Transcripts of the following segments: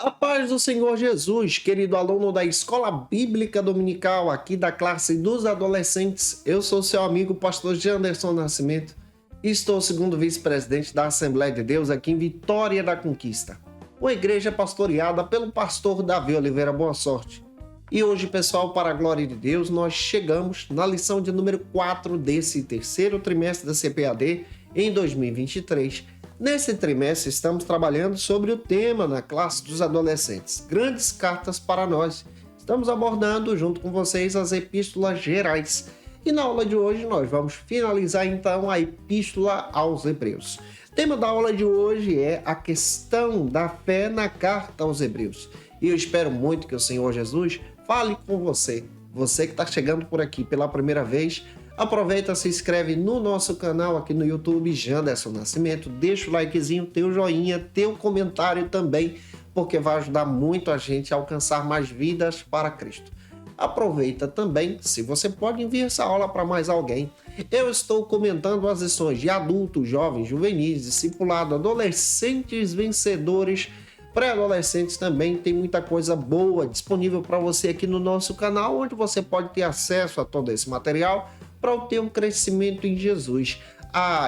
A paz do Senhor Jesus, querido aluno da Escola Bíblica Dominical, aqui da classe dos adolescentes. Eu sou seu amigo, pastor Janderson Nascimento, e estou segundo vice-presidente da Assembleia de Deus aqui em Vitória da Conquista, uma igreja pastoreada pelo pastor Davi Oliveira Boa Sorte. E hoje, pessoal, para a glória de Deus, nós chegamos na lição de número 4 desse terceiro trimestre da CPAD em 2023. Nesse trimestre, estamos trabalhando sobre o tema na classe dos adolescentes, grandes cartas para nós. Estamos abordando, junto com vocês, as epístolas gerais. E na aula de hoje, nós vamos finalizar, então, a epístola aos Hebreus. O tema da aula de hoje é a questão da fé na carta aos Hebreus. E eu espero muito que o Senhor Jesus fale com você. Você que está chegando por aqui pela primeira vez, aproveita, se inscreve no nosso canal aqui no YouTube, Janderson Nascimento, deixa o likezinho, teu joinha, teu comentário também, porque vai ajudar muito a gente a alcançar mais vidas para Cristo. Aproveita também, se você pode, enviar essa aula para mais alguém. Eu estou comentando as lições de adultos, jovens, juvenis, discipulado, adolescentes vencedores, pré-adolescentes também. Tem muita coisa boa disponível para você aqui no nosso canal, onde você pode ter acesso a todo esse material para o teu crescimento em Jesus.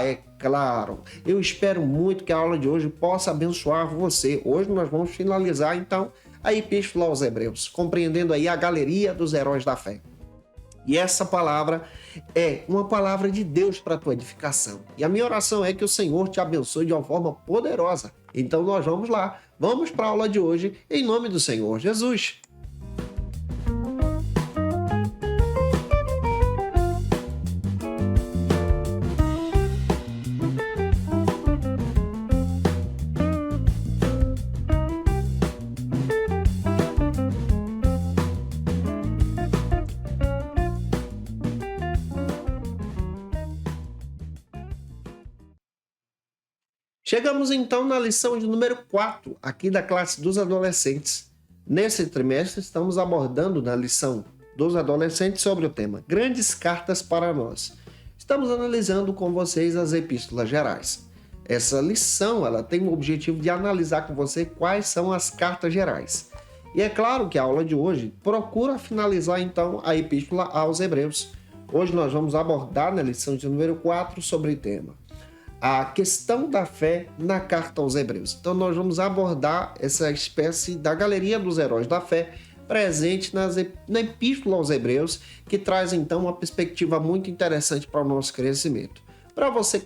É claro, eu espero muito que a aula de hoje possa abençoar você. Hoje nós vamos finalizar, então, a Epístola aos Hebreus, compreendendo aí a galeria dos heróis da fé. E essa palavra é uma palavra de Deus para a tua edificação. E a minha oração é que o Senhor te abençoe de uma forma poderosa. Então nós vamos lá, vamos para a aula de hoje, em nome do Senhor Jesus. Chegamos então na lição de número 4, aqui da classe dos adolescentes. Nesse trimestre, estamos abordando na lição dos adolescentes sobre o tema Grandes Cartas para Nós. Estamos analisando com vocês as epístolas gerais. Essa lição ela tem o objetivo de analisar com você quais são as cartas gerais. E é claro que a aula de hoje procura finalizar então a epístola aos Hebreus. Hoje nós vamos abordar na lição de número 4 sobre o tema a questão da fé na carta aos Hebreus. Então nós vamos abordar essa espécie da galeria dos heróis da fé presente na Epístola aos Hebreus, que traz então uma perspectiva muito interessante para o nosso crescimento. Para você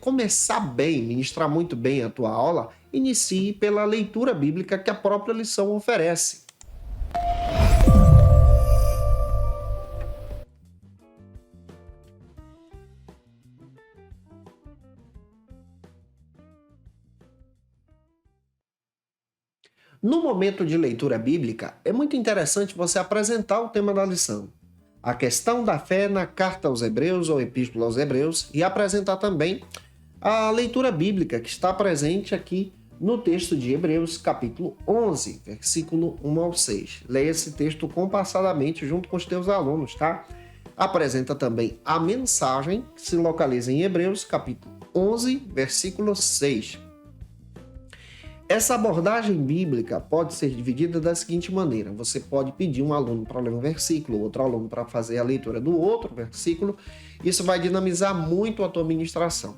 começar bem, ministrar muito bem a tua aula, inicie pela leitura bíblica que a própria lição oferece. No momento de leitura bíblica, é muito interessante você apresentar o tema da lição, a questão da fé na carta aos Hebreus ou Epístola aos Hebreus, e apresentar também a leitura bíblica que está presente aqui no texto de Hebreus, capítulo 11, versículo 1 ao 6. Leia esse texto compassadamente junto com os teus alunos, tá? Apresenta também a mensagem que se localiza em Hebreus, capítulo 11, versículo 6. Essa abordagem bíblica pode ser dividida da seguinte maneira: você pode pedir um aluno para ler um versículo, outro aluno para fazer a leitura do outro versículo. Isso vai dinamizar muito a tua ministração.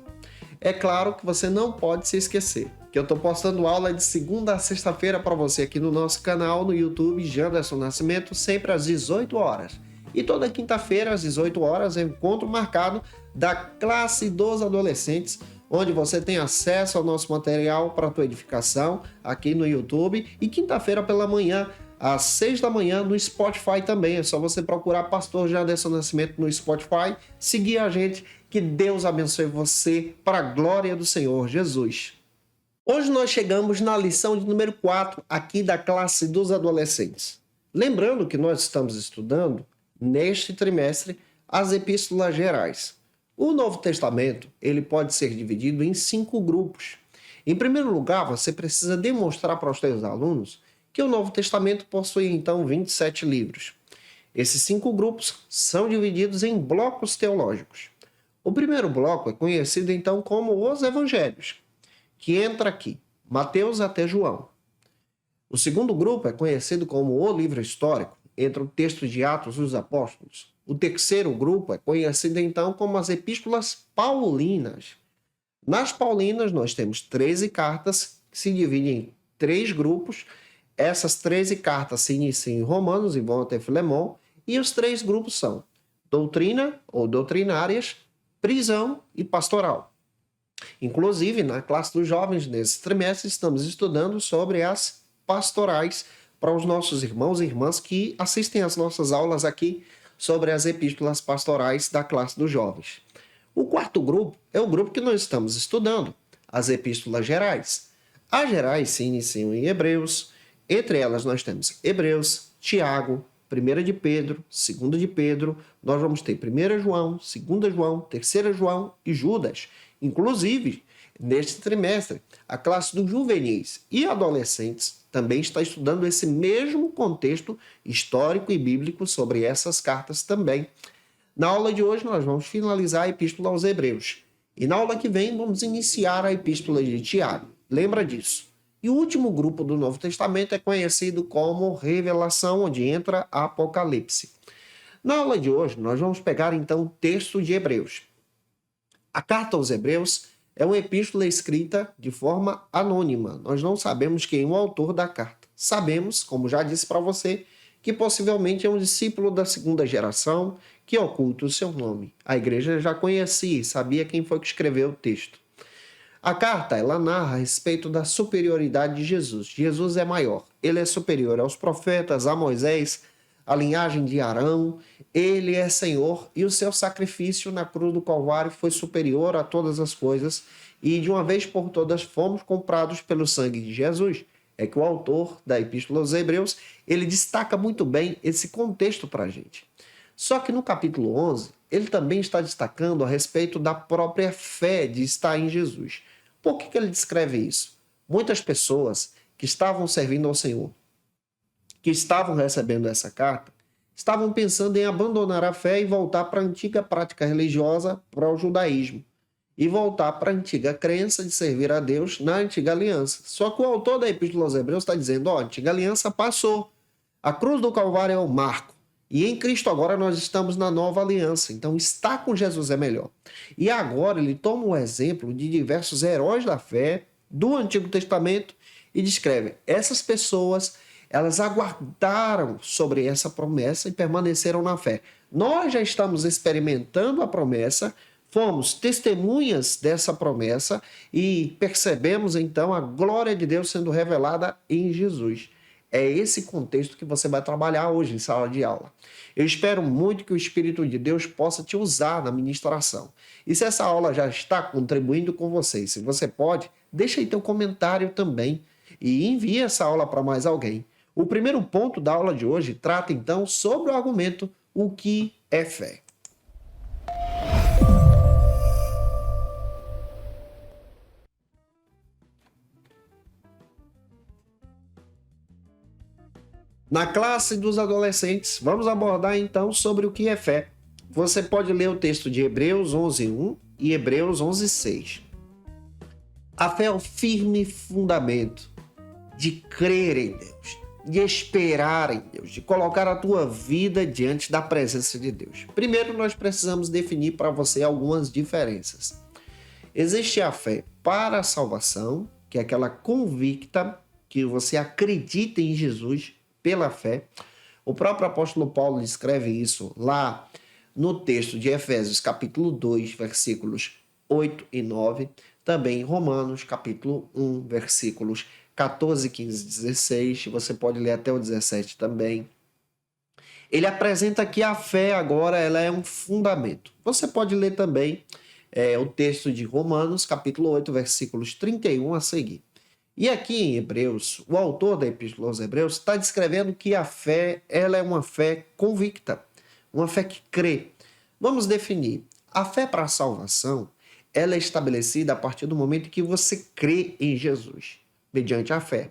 É claro que você não pode se esquecer que eu estou postando aula de segunda a sexta-feira para você aqui no nosso canal no YouTube, Janderson Nascimento, sempre às 18 horas. E toda quinta-feira, às 18 horas, é um encontro marcado da classe dos adolescentes, onde você tem acesso ao nosso material para a tua edificação aqui no YouTube. E quinta-feira pela manhã, às 6 da manhã, no Spotify também. É só você procurar Pastor Janderson Nascimento no Spotify, seguir a gente. Que Deus abençoe você para a glória do Senhor Jesus. Hoje nós chegamos na lição de número 4 aqui da classe dos adolescentes. Lembrando que nós estamos estudando, neste trimestre, as epístolas gerais. O Novo Testamento ele pode ser dividido em 5 grupos. Em primeiro lugar, você precisa demonstrar para os seus alunos que o Novo Testamento possui, então, 27 livros. Esses 5 grupos são divididos em blocos teológicos. O primeiro bloco é conhecido, então, como os Evangelhos, que entra aqui, Mateus até João. O segundo grupo é conhecido como o livro histórico, entre o texto de Atos dos Apóstolos. O terceiro grupo é conhecido então como as epístolas paulinas. Nas paulinas, nós temos 13 cartas que se dividem em 3 grupos. Essas 13 cartas se iniciam em Romanos e vão até Filemão, e os 3 grupos são doutrina ou doutrinárias, prisão e pastoral. Inclusive, na classe dos jovens, nesse trimestre, estamos estudando sobre as pastorais para os nossos irmãos e irmãs que assistem às nossas aulas aqui sobre as epístolas pastorais da classe dos jovens. O quarto grupo é o grupo que nós estamos estudando, as epístolas gerais. As gerais se iniciam em Hebreus, entre elas nós temos Hebreus, Tiago, 1 de Pedro, 2 de Pedro, nós vamos ter 1 João, 2 João, 3 João e Judas. Inclusive, neste trimestre, a classe dos juvenis e adolescentes também está estudando esse mesmo contexto histórico e bíblico sobre essas cartas também. Na aula de hoje, nós vamos finalizar a Epístola aos Hebreus. E na aula que vem, vamos iniciar a Epístola de Tiago. Lembra disso? E o último grupo do Novo Testamento é conhecido como Revelação, onde entra Apocalipse. Na aula de hoje, nós vamos pegar então o texto de Hebreus. A carta aos Hebreus é uma epístola escrita de forma anônima. Nós não sabemos quem é o autor da carta. Sabemos, como já disse para você, que possivelmente é um discípulo da segunda geração que oculta o seu nome. A igreja já conhecia e sabia quem foi que escreveu o texto. A carta, ela narra a respeito da superioridade de Jesus. Jesus é maior. Ele é superior aos profetas, a Moisés, a linhagem de Arão. Ele é Senhor e o seu sacrifício na cruz do Calvário foi superior a todas as coisas. E de uma vez por todas fomos comprados pelo sangue de Jesus. É que o autor da Epístola aos Hebreus, ele destaca muito bem esse contexto para a gente. Só que no capítulo 11, ele também está destacando a respeito da própria fé de estar em Jesus. Por que ele descreve isso? Muitas pessoas que estavam servindo ao Senhor, que estavam recebendo essa carta, estavam pensando em abandonar a fé e voltar para a antiga prática religiosa, para o judaísmo, e voltar para a antiga crença de servir a Deus na antiga aliança. Só que o autor da Epístola aos Hebreus está dizendo, a antiga aliança passou, a cruz do Calvário é o marco, e em Cristo agora nós estamos na nova aliança, então estar com Jesus é melhor. E agora ele toma um exemplo de diversos heróis da fé do Antigo Testamento e descreve, essas pessoas, elas aguardaram sobre essa promessa e permaneceram na fé. Nós já estamos experimentando a promessa, fomos testemunhas dessa promessa e percebemos então a glória de Deus sendo revelada em Jesus. É esse contexto que você vai trabalhar hoje em sala de aula. Eu espero muito que o Espírito de Deus possa te usar na ministração. E se essa aula já está contribuindo com você, se você pode, deixa aí teu comentário também e envie essa aula para mais alguém. O primeiro ponto da aula de hoje trata então sobre o argumento o que é fé. Na classe dos adolescentes, vamos abordar então sobre o que é fé. Você pode ler o texto de Hebreus 11:1 e Hebreus 11:6. A fé é o firme fundamento de crer em Deus, de esperar em Deus, de colocar a tua vida diante da presença de Deus. Primeiro, nós precisamos definir para você algumas diferenças. Existe a fé para a salvação, que é aquela convicta que você acredita em Jesus pela fé. O próprio apóstolo Paulo escreve isso lá no texto de Efésios, capítulo 2, versículos 8 e 9. Também em Romanos, capítulo 1, versículos 14, 15 e 16. Você pode ler até o 17 também. Ele apresenta que a fé agora ela é um fundamento. Você pode ler também o texto de Romanos, capítulo 8, versículos 31 a seguir. E aqui em Hebreus, o autor da Epístola aos Hebreus está descrevendo que a fé ela é uma fé convicta, uma fé que crê. Vamos definir. A fé para a salvação ela é estabelecida a partir do momento que você crê em Jesus, mediante a fé.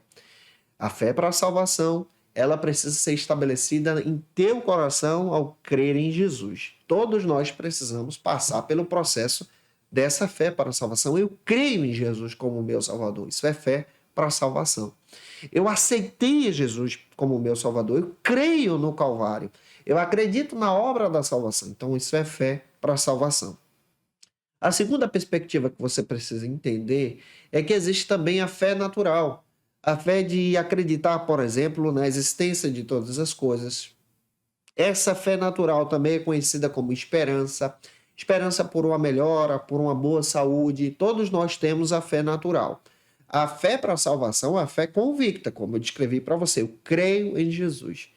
A fé para a salvação ela precisa ser estabelecida em teu coração ao crer em Jesus. Todos nós precisamos passar pelo processo dessa fé para a salvação. Eu creio em Jesus como meu Salvador. Isso é fé para a salvação. Eu aceitei Jesus como meu Salvador, eu creio no Calvário, eu acredito na obra da salvação. Então isso é fé para a salvação. A segunda perspectiva que você precisa entender é que existe também a fé natural. A fé de acreditar, por exemplo, na existência de todas as coisas. Essa fé natural também é conhecida como esperança. Esperança por uma melhora, por uma boa saúde. Todos nós temos a fé natural. A fé para a salvação é a fé convicta, como eu descrevi para você. Eu creio em Jesus.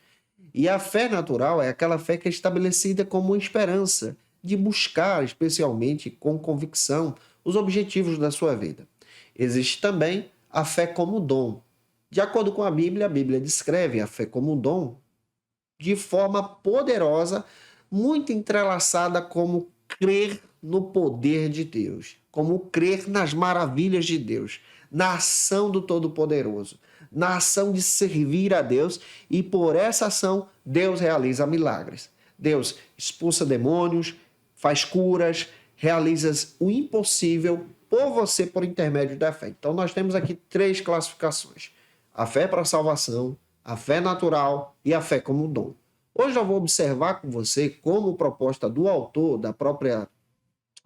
E a fé natural é aquela fé que é estabelecida como esperança, de buscar, especialmente com convicção, os objetivos da sua vida. Existe também a fé como dom. De acordo com a Bíblia descreve a fé como dom de forma poderosa, muito entrelaçada como crer no poder de Deus, como crer nas maravilhas de Deus, na ação do Todo-Poderoso, na ação de servir a Deus, e por essa ação Deus realiza milagres. Deus expulsa demônios, faz curas, realiza o impossível por você por intermédio da fé. Então nós temos aqui 3 classificações: a fé para a salvação, a fé natural e a fé como dom. Hoje eu vou observar com você como proposta do autor da própria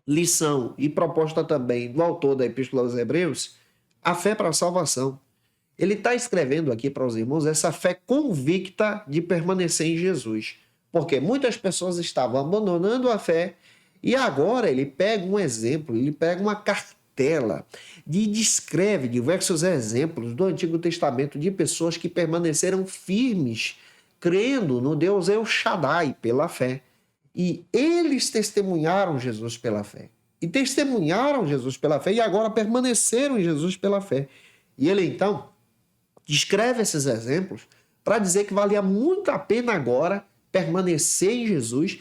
lição e proposta também do autor da Epístola aos Hebreus, a fé para a salvação. Ele está escrevendo aqui para os irmãos essa fé convicta de permanecer em Jesus. Porque muitas pessoas estavam abandonando a fé e agora ele pega um exemplo, ele pega uma cartela e descreve diversos exemplos do Antigo Testamento de pessoas que permaneceram firmes, crendo no Deus El Shaddai pela fé. E eles testemunharam Jesus pela fé. E testemunharam Jesus pela fé e agora permaneceram em Jesus pela fé. E ele então descreve esses exemplos para dizer que valia muito a pena agora permanecer em Jesus,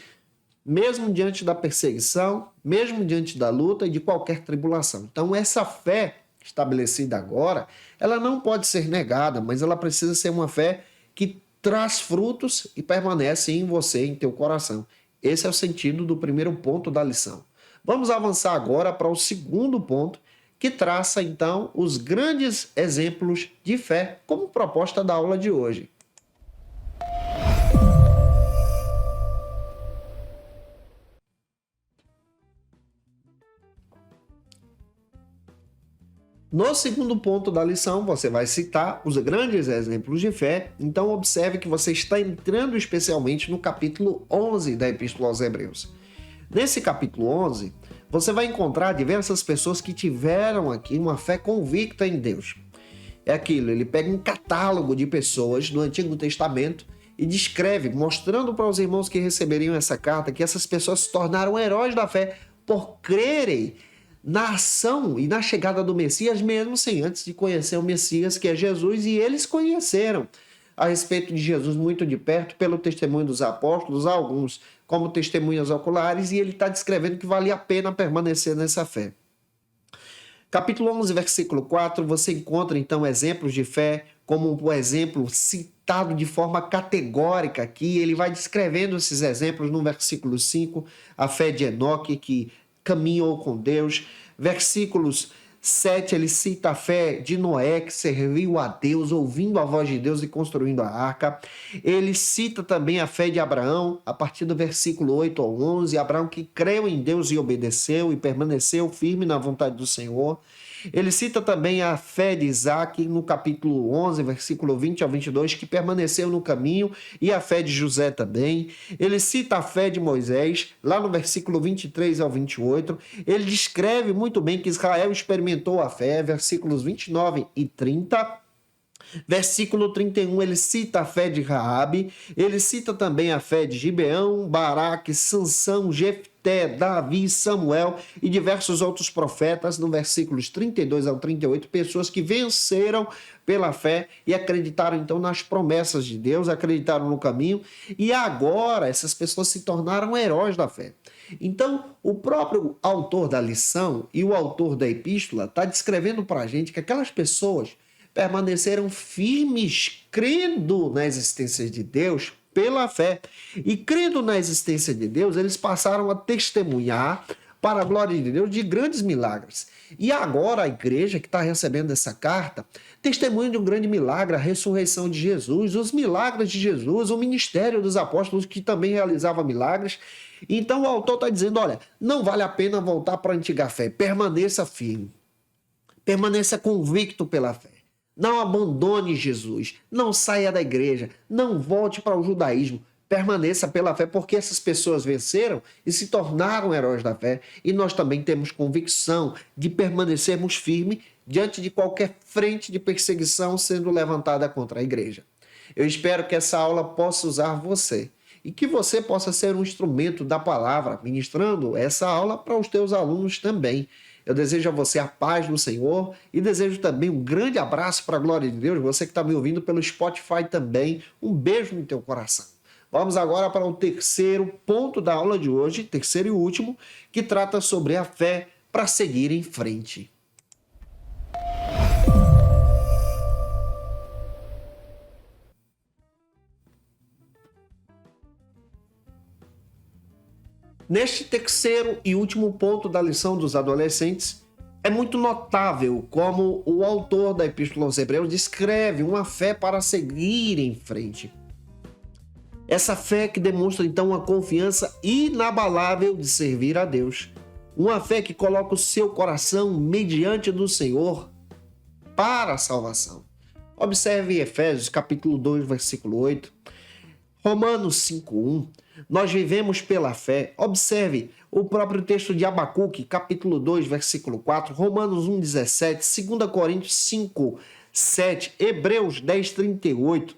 mesmo diante da perseguição, mesmo diante da luta e de qualquer tribulação. Então essa fé estabelecida agora, ela não pode ser negada, mas ela precisa ser uma fé que traz frutos e permanece em você, em teu coração. Esse é o sentido do primeiro ponto da lição. Vamos avançar agora para o segundo ponto, que traça então os grandes exemplos de fé como proposta da aula de hoje. No segundo ponto da lição, você vai citar os grandes exemplos de fé. Então, observe que você está entrando especialmente no capítulo 11 da Epístola aos Hebreus. Nesse capítulo 11, você vai encontrar diversas pessoas que tiveram aqui uma fé convicta em Deus. É aquilo, ele pega um catálogo de pessoas do Antigo Testamento e descreve, mostrando para os irmãos que receberiam essa carta, que essas pessoas se tornaram heróis da fé por crerem na ação e na chegada do Messias, mesmo sem antes de conhecer o Messias, que é Jesus, e eles conheceram a respeito de Jesus muito de perto, pelo testemunho dos apóstolos, alguns como testemunhas oculares, e ele está descrevendo que valia a pena permanecer nessa fé. Capítulo 11, versículo 4, você encontra então exemplos de fé, como o exemplo citado de forma categórica aqui, ele vai descrevendo esses exemplos no versículo 5, a fé de Enoque, que caminhou com Deus. Versículos 7, ele cita a fé de Noé, que serviu a Deus, ouvindo a voz de Deus e construindo a arca. Ele cita também a fé de Abraão, a partir do versículo 8 ao 11, Abraão que creu em Deus e obedeceu e permaneceu firme na vontade do Senhor. Ele cita também a fé de Isaac, no capítulo 11, versículo 20 ao 22, que permaneceu no caminho, e a fé de José também. Ele cita a fé de Moisés, lá no versículo 23 ao 28. Ele descreve muito bem que Israel experimentou a fé, versículos 29 e 30. Versículo 31, ele cita a fé de Raabe, ele cita também a fé de Gibeão, Baraque, Sansão, Jefté, Davi, Samuel e diversos outros profetas, no versículos 32 ao 38, pessoas que venceram pela fé e acreditaram então nas promessas de Deus, acreditaram no caminho, e agora essas pessoas se tornaram heróis da fé. Então, o próprio autor da lição e o autor da epístola está descrevendo para a gente que aquelas pessoas permaneceram firmes, crendo na existência de Deus pela fé. E crendo na existência de Deus, eles passaram a testemunhar para a glória de Deus, de grandes milagres. E agora a igreja que está recebendo essa carta testemunha de um grande milagre, a ressurreição de Jesus, os milagres de Jesus, o ministério dos apóstolos que também realizava milagres. Então o autor está dizendo, olha, não vale a pena voltar para a antiga fé, permaneça firme, permaneça convicto pela fé. Não abandone Jesus, não saia da igreja, não volte para o judaísmo, permaneça pela fé, porque essas pessoas venceram e se tornaram heróis da fé. E nós também temos convicção de permanecermos firmes diante de qualquer frente de perseguição sendo levantada contra a igreja. Eu espero que essa aula possa usar você e que você possa ser um instrumento da palavra, ministrando essa aula para os teus alunos também. Eu desejo a você a paz do Senhor e desejo também um grande abraço para a glória de Deus. Você que está me ouvindo pelo Spotify também, um beijo no teu coração. Vamos agora para o terceiro ponto da aula de hoje, terceiro e último, que trata sobre a fé para seguir em frente. Neste terceiro e último ponto da lição dos adolescentes, é muito notável como o autor da Epístola aos Hebreus descreve uma fé para seguir em frente. Essa fé que demonstra então uma confiança inabalável de servir a Deus. Uma fé que coloca o seu coração mediante do Senhor para a salvação. Observe Efésios capítulo 2, versículo 8. Romanos 5:1. Nós vivemos pela fé. Observe o próprio texto de Abacuque, capítulo 2, versículo 4, Romanos 1:17, 2 Coríntios 5:7, Hebreus 10:38.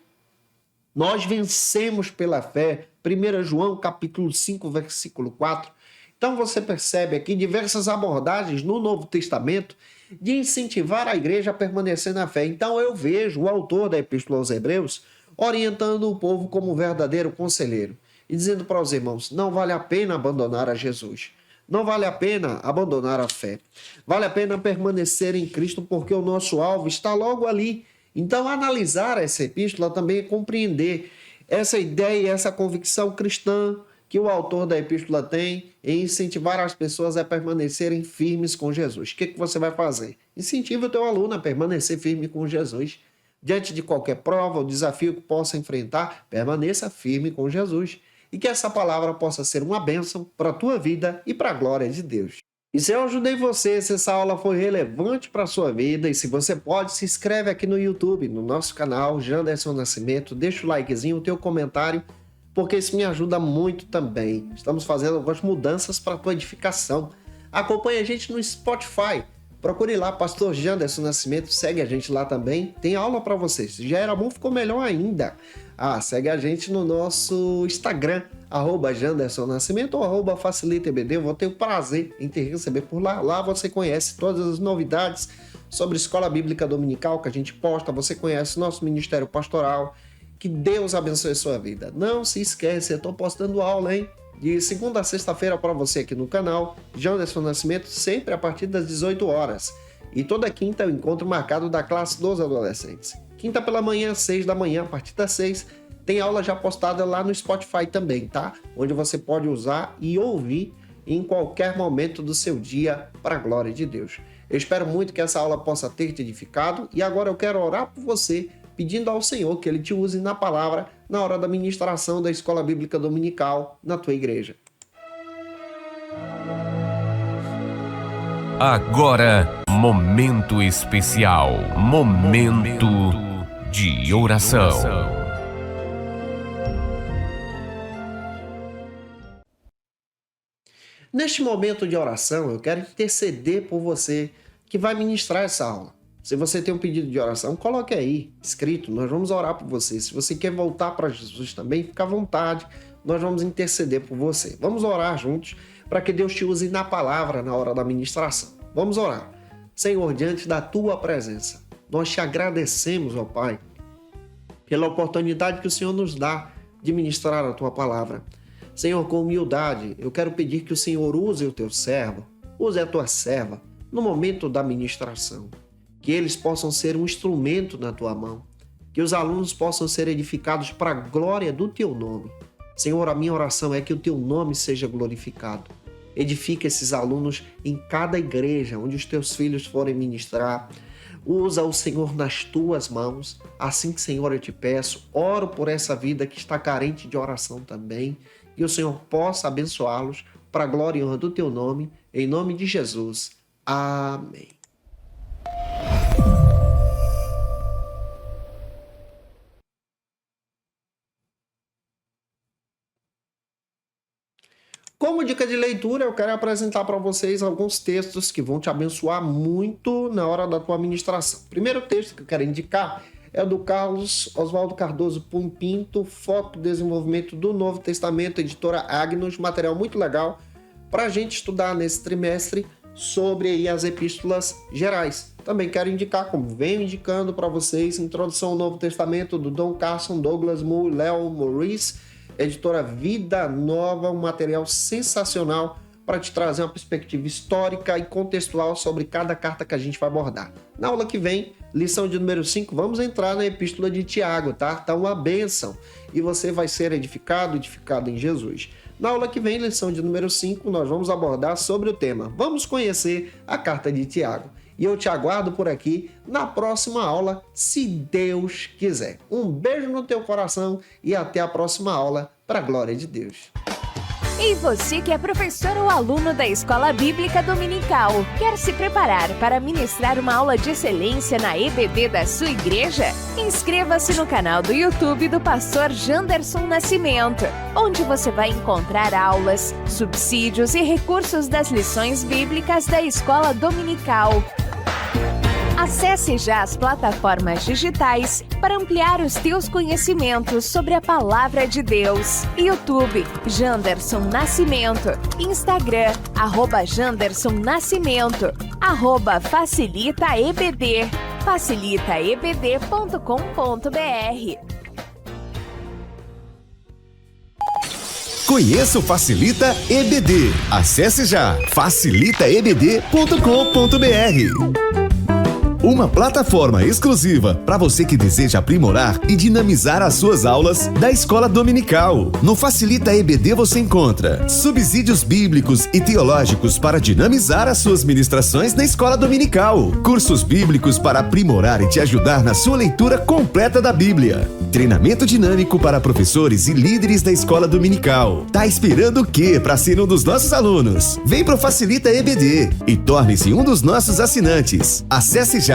Nós vencemos pela fé. 1 João, capítulo 5, versículo 4. Então você percebe aqui diversas abordagens no Novo Testamento de incentivar a igreja a permanecer na fé. Então eu vejo o autor da Epístola aos Hebreus orientando o povo como verdadeiro conselheiro e dizendo para os irmãos, não vale a pena abandonar a Jesus, não vale a pena abandonar a fé, vale a pena permanecer em Cristo porque o nosso alvo está logo ali. Então analisar essa epístola também é compreender essa ideia e essa convicção cristã que o autor da epístola tem em incentivar as pessoas a permanecerem firmes com Jesus. O que você vai fazer? Incentive o teu aluno a permanecer firme com Jesus. Diante de qualquer prova ou desafio que possa enfrentar, permaneça firme com Jesus. E que essa palavra possa ser uma bênção para a tua vida e para a glória de Deus. E se eu ajudei você, se essa aula foi relevante para a sua vida, e se você pode, se inscreve aqui no YouTube, no nosso canal, Janderson Nascimento, deixa o likezinho, o teu comentário, porque isso me ajuda muito também. Estamos fazendo algumas mudanças para a tua edificação. Acompanhe a gente no Spotify. Procure lá, Pastor Janderson Nascimento, segue a gente lá também. Tem aula para vocês. Se já era bom, ficou melhor ainda. Segue a gente no nosso Instagram, @Janderson Nascimento ou @FacilitaEBD. Eu vou ter o prazer em te receber por lá. Lá você conhece todas as novidades sobre Escola Bíblica Dominical que a gente posta. Você conhece nosso Ministério Pastoral. Que Deus abençoe a sua vida. Não se esquece, eu estou postando aula, hein? De segunda a sexta-feira para você aqui no canal, Janderson Nascimento, sempre a partir das 18 horas. E toda quinta é o encontro marcado da classe dos adolescentes. Quinta pela manhã, 6 da manhã, a partir das 6, tem aula já postada lá no Spotify também, tá? Onde você pode usar e ouvir em qualquer momento do seu dia para a glória de Deus. Eu espero muito que essa aula possa ter te edificado e agora eu quero orar por você, pedindo ao Senhor que Ele te use na palavra na hora da ministração da Escola Bíblica Dominical na tua igreja. Agora, momento especial, momento de oração. Neste momento de oração, eu quero interceder por você que vai ministrar essa aula. Se você tem um pedido de oração, coloque aí, escrito, nós vamos orar por você. Se você quer voltar para Jesus também, fica à vontade, nós vamos interceder por você. Vamos orar juntos para que Deus te use na palavra na hora da ministração. Vamos orar. Senhor, diante da tua presença, nós te agradecemos, ó Pai, pela oportunidade que o Senhor nos dá de ministrar a tua palavra. Senhor, com humildade, eu quero pedir que o Senhor use o teu servo, use a tua serva no momento da ministração. Que eles possam ser um instrumento na tua mão, que os alunos possam ser edificados para a glória do teu nome. Senhor, a minha oração é que o teu nome seja glorificado. edifica esses alunos em cada igreja onde os teus filhos forem ministrar. Usa o Senhor nas tuas mãos. Assim, Senhor, eu te peço, oro por essa vida que está carente de oração também, e o Senhor possa abençoá-los para a glória e honra do teu nome, em nome de Jesus. Amém. Como dica de leitura, eu quero apresentar para vocês alguns textos que vão te abençoar muito na hora da tua ministração. O primeiro texto que eu quero indicar é do Carlos Oswaldo Cardoso Pinto, Foco Desenvolvimento do Novo Testamento, editora Agnus, material muito legal para a gente estudar nesse trimestre sobre aí as epístolas gerais. Também quero indicar, como venho indicando para vocês, Introdução ao Novo Testamento do Don Carson, Douglas Moo, Léo Morris, editora Vida Nova, um material sensacional para te trazer uma perspectiva histórica e contextual sobre cada carta que a gente vai abordar. Na aula que vem, lição de número 5, vamos entrar na epístola de Tiago, tá? Tá uma bênção e você vai ser edificado em Jesus. Na aula que vem, lição de número 5, nós vamos abordar sobre o tema. Vamos conhecer a carta de Tiago. E eu te aguardo por aqui na próxima aula, se Deus quiser. Um beijo no teu coração e até a próxima aula, para a glória de Deus. E você que é professor ou aluno da Escola Bíblica Dominical, quer se preparar para ministrar uma aula de excelência na EBD da sua igreja? Inscreva-se no canal do YouTube do pastor Janderson Nascimento, onde você vai encontrar aulas, subsídios e recursos das lições bíblicas da Escola Dominical. Acesse já as plataformas digitais para ampliar os teus conhecimentos sobre a Palavra de Deus. YouTube, Janderson Nascimento. Instagram, @Janderson Nascimento. @FacilitaEBD. facilitaebd.com.br. Conheça o Facilita EBD. Acesse já facilitaebd.com.br. Uma plataforma exclusiva para você que deseja aprimorar e dinamizar as suas aulas da Escola Dominical. No Facilita EBD você encontra subsídios bíblicos e teológicos para dinamizar as suas ministrações na Escola Dominical, cursos bíblicos para aprimorar e te ajudar na sua leitura completa da Bíblia, treinamento dinâmico para professores e líderes da Escola Dominical. Tá esperando o quê para ser um dos nossos alunos? Vem pro Facilita EBD e torne-se um dos nossos assinantes. Acesse já facilitaebd.com.br.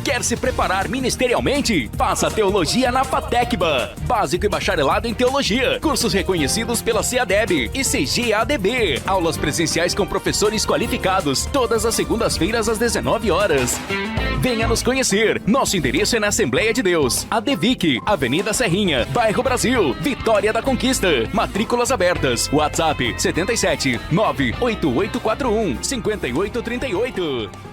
Quer se preparar ministerialmente? Faça Teologia na FATECBA. Básico e bacharelado em Teologia. Cursos reconhecidos pela CEADEB e CGADB. Aulas presenciais com professores qualificados. Todas as segundas-feiras às 19 horas. Venha nos conhecer. Nosso endereço é na Assembleia de Deus. ADVIC, Avenida Serrinha, Bairro Brasil, Vitória da Conquista. Matrículas abertas. WhatsApp 77 98841 5838.